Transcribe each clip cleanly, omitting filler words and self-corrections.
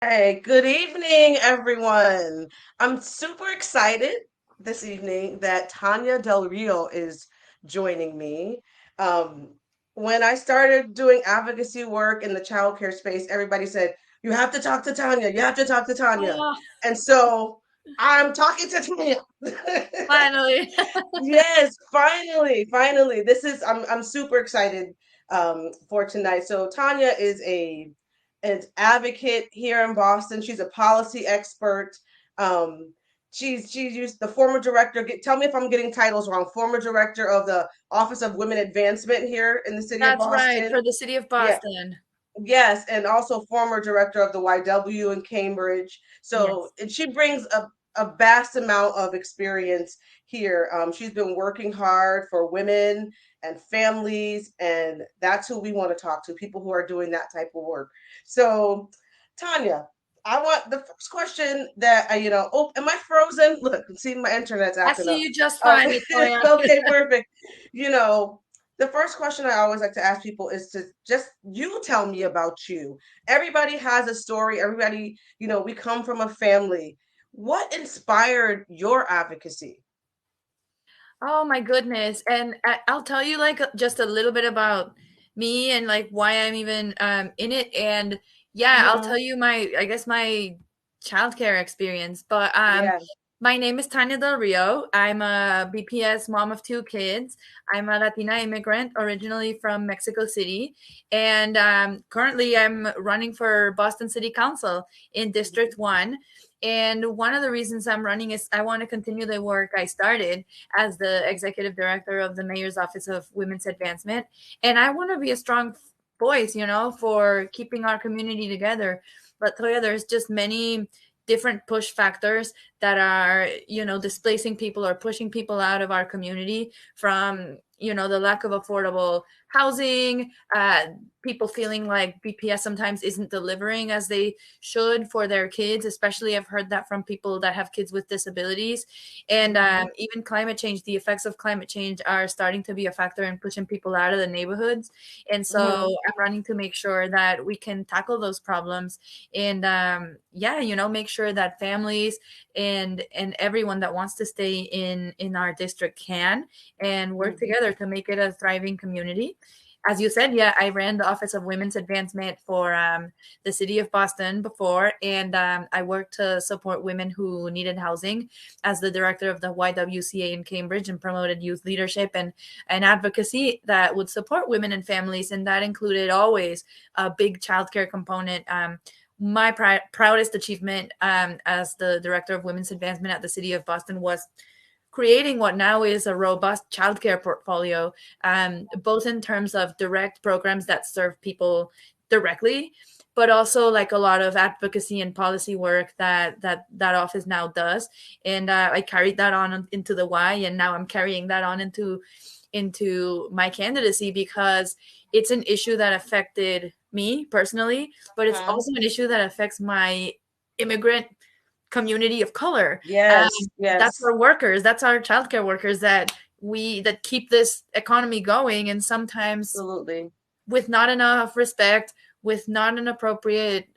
Hey, good evening, everyone. I'm super excited this evening that Tania Del Rio is joining me. Um, when I started doing advocacy work in the childcare space, everybody said, "You have to talk to Tanya. You have to talk to Tanya." Oh, And so I'm talking to Tanya. finally. Yes, finally, finally. I'm super excited for tonight. So Tanya is an advocate here in Boston. She's a policy expert. Um, she's used the former director. Tell me if I'm getting titles wrong. Former director of the Office of Women Advancement here in the city of That's right, Boston. for the city of Yeah, Boston. yes, and also former director of the YW in Cambridge. So Yes. and she brings a vast amount of experience here. She's been working hard for women and families, and that's who we want to talk to, people who are doing that type of work. So, Tanya, I want the first question that oh, am I frozen? Look, see my internet's I acting see up. you just fine, Latoya. Okay, perfect. You know, the first question I always like to ask people is to just you tell me about you. Everybody has a story. Everybody, we come from a family. What inspired your advocacy? Oh my goodness. And I'll tell you like just a little bit about me and like why I'm even in it. And yeah, I'll Hmm. tell you my childcare experience. But Yeah. my name is Tania Del Rio. I'm a BPS mom of two kids. I'm a Latina immigrant originally from Mexico City. And currently I'm running for Boston City Council in District 1. And one of the reasons I'm running is I want to continue the work I started as the executive director of the mayor's office of women's advancement, and I want to be a strong voice, for keeping our community together. But Toya, there's just many different push factors that are displacing people or pushing people out of our community from the lack of affordable housing, people feeling like BPS sometimes isn't delivering as they should for their kids. Especially I've heard that from people that have kids with disabilities. And Hmm. even climate change, the effects of climate change are starting to be a factor in pushing people out of the neighborhoods. And so Hmm. I'm running to make sure that we can tackle those problems. And yeah, make sure that families and everyone that wants to stay in our district can, and work Hmm. together to make it a thriving community. As you said, yeah, I ran the Office of Women's Advancement for the city of Boston before, and I worked to support women who needed housing as the director of the YWCA in Cambridge, and promoted youth leadership and advocacy that would support women and families. And that included always a big childcare component. My proudest achievement as the director of women's advancement at the city of Boston was creating what now is a robust childcare portfolio, both in terms of direct programs that serve people directly, but also like a lot of advocacy and policy work that office now does. And I carried that on into the Y, and now I'm carrying that on into my candidacy, because it's an issue that affected me personally, but it's Uh-huh. also an issue that affects my immigrant community of color. Yes, That's yes, our workers, that's our childcare workers that keep this economy going. And sometimes absolutely. with not enough respect, with not an appropriate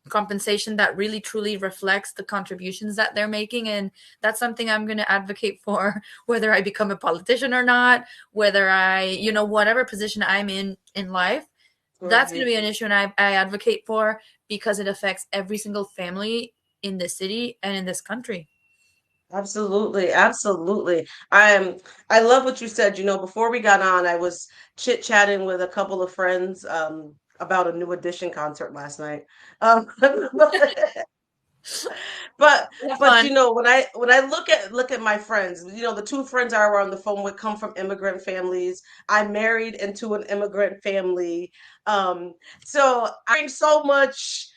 compensation that really truly reflects the contributions that they're making. And that's something I'm going to advocate for, whether I become a politician or not, whether I, whatever position I'm in life. That's going to Right. be an issue, and I advocate for, because it affects every single family in this city and in this country. Absolutely, absolutely. I love what you said. Before we got on, I was chit-chatting with a couple of friends about a New Edition concert last night. But Have but fun. when I look at my friends, the two friends I were on the phone with come from immigrant families. I married into an immigrant family. Um, so I bring so much